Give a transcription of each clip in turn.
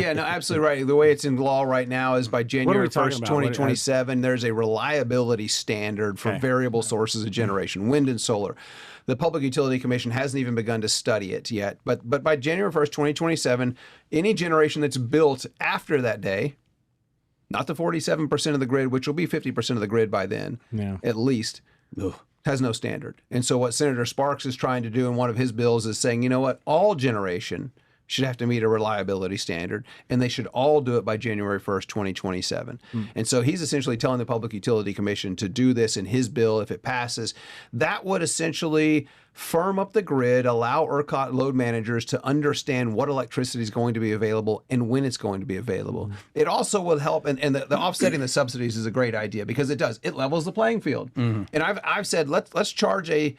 Yeah, no, absolutely right. The way it's in law right now is by January 1st, 2027, there's a reliability standard for variable sources of generation, wind and solar. The Public Utility Commission hasn't even begun to study it yet. But by January 1st, 2027, any generation that's built after that day, not the 47% of the grid, which will be 50% of the grid by then, at least, has no standard. And so what Senator Sparks is trying to do in one of his bills is saying, you know what, all generation should have to meet a reliability standard, and they should all do it by January 1st, 2027. And so he's essentially telling the Public Utility Commission to do this in his bill if it passes. That would essentially firm up the grid, allow ERCOT load managers to understand what electricity is going to be available and when it's going to be available. It also will help, and the offsetting the subsidies is a great idea because it does. It levels the playing field. And I've said let's charge a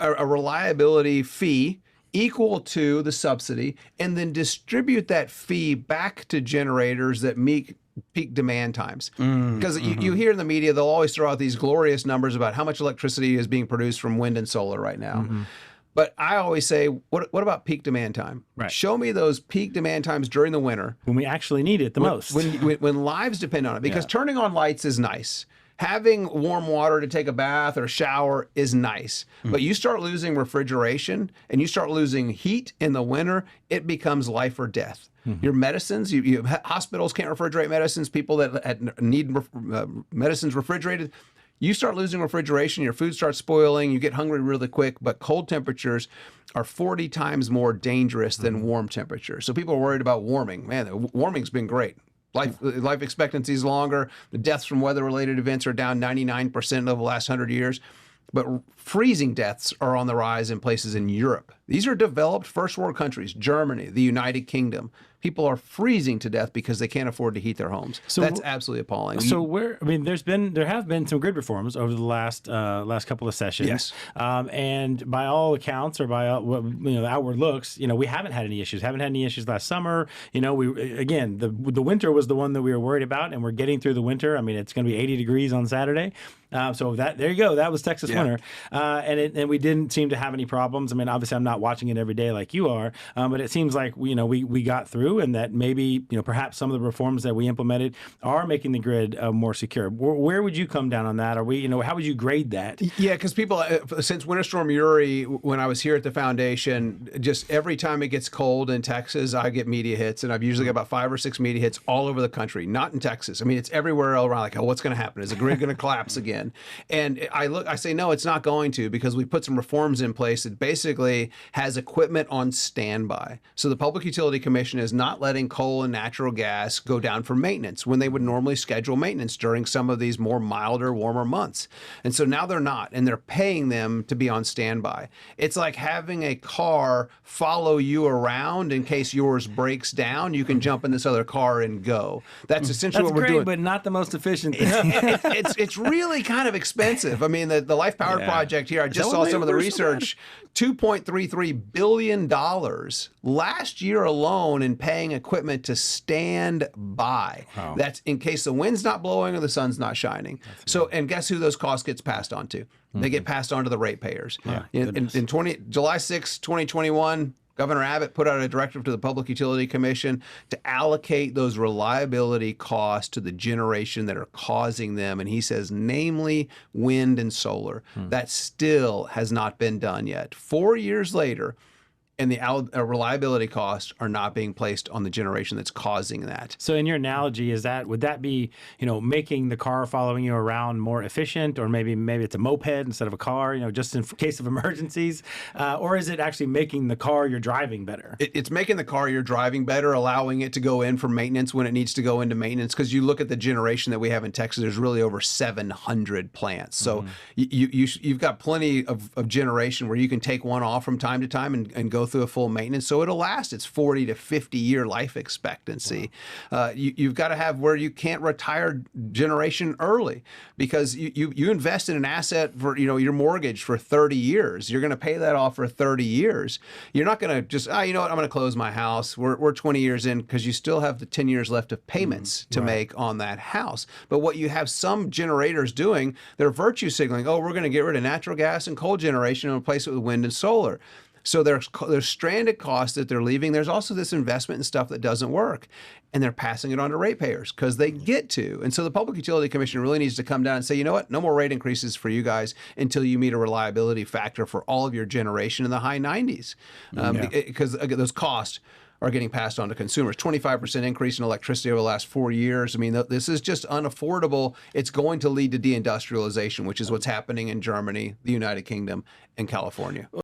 reliability fee equal to the subsidy, and then distribute that fee back to generators that meet peak demand times. Because you hear in the media, they'll always throw out these glorious numbers about how much electricity is being produced from wind and solar right now. But I always say, what about peak demand time? Right. Show me those peak demand times during the winter. When we actually need it the most. When lives depend on it. Because turning on lights is nice. Having warm water to take a bath or shower is nice, but you start losing refrigeration and you start losing heat in the winter, it becomes life or death. Your medicines, hospitals can't refrigerate medicines. People that need medicines refrigerated, you start losing refrigeration, your food starts spoiling, you get hungry really quick, but cold temperatures are 40 times more dangerous than warm temperatures. So people are worried about warming. Man, warming's been great. Life expectancy is longer. The deaths from weather-related events are down 99% over the last 100 years. But freezing deaths are on the rise in places in Europe. These are developed first world countries, Germany, the United Kingdom. People are freezing to death because they can't afford to heat their homes. So that's absolutely appalling. So there have been some grid reforms over the last couple of sessions. Yes. And by all accounts, or by the outward looks, we haven't had any issues. Haven't had any issues last summer. The winter was the one that we were worried about, and we're getting through the winter. I mean, it's going to be 80 degrees on Saturday. So there you go. That was Texas winter, and we didn't seem to have any problems. I mean, obviously, I'm not watching it every day like you are, but it seems like we got through, and that maybe perhaps some of the reforms that we implemented are making the grid more secure. Where would you come down on that? Or how would you grade that? Yeah, because people since Winter Storm Uri, when I was here at the foundation, just every time it gets cold in Texas, I get media hits, and I've usually got about 5 or 6 media hits all over the country. Not in Texas. I mean, it's everywhere all around. Like, what's going to happen? Is the grid going to collapse again? And I say, no, it's not going to, because we put some reforms in place that basically has equipment on standby. So the Public Utility Commission is not letting coal and natural gas go down for maintenance when they would normally schedule maintenance during some of these more milder, warmer months. And so now they're not, and they're paying them to be on standby. It's like having a car follow you around in case yours breaks down. You can jump in this other car and go. That's essentially what we're doing. But not the most efficient thing. It's really kind of expensive. I mean, the Life Powered project here, I just saw some of the research, $2.33 billion last year alone in paying equipment to stand by. Wow. That's in case the wind's not blowing or the sun's not shining. And guess who those costs gets passed on to? They get passed on to the ratepayers. In July 6, 2021, Governor Abbott put out a directive to the Public Utility Commission to allocate those reliability costs to the generation that are causing them. And he says, namely wind and solar. That still has not been done yet. 4 years later, and the reliability costs are not being placed on the generation that's causing that. So in your analogy, would that be, making the car following you around more efficient, or maybe it's a moped instead of a car, just in case of emergencies? Or is it actually making the car you're driving better? It's making the car you're driving better, allowing it to go in for maintenance when it needs to go into maintenance. Because you look at the generation that we have in Texas, there's really over 700 plants. So you've got plenty of generation where you can take one off from time to time and go through a full maintenance, so it'll last its 40 to 50 year life expectancy. Wow. You've got to have where you can't retire generation early, because you invest in an asset for your mortgage for 30 years. You're going to pay that off for 30 years. You're not going to just I'm going to close my house. We're 20 years in, because you still have the 10 years left of payments to make on that house. But what you have some generators doing, they're virtue signaling. Oh, we're going to get rid of natural gas and coal generation and replace it with wind and solar. So there's stranded costs that they're leaving. There's also this investment in stuff that doesn't work, and they're passing it on to ratepayers because they get to. And so the Public Utility Commission really needs to come down and say, you know what, no more rate increases for you guys until you meet a reliability factor for all of your generation in the high 90s, because those costs are getting passed on to consumers. 25% increase in electricity over the last 4 years. I mean, this is just unaffordable. It's going to lead to deindustrialization, which is what's happening in Germany, the United Kingdom, and California.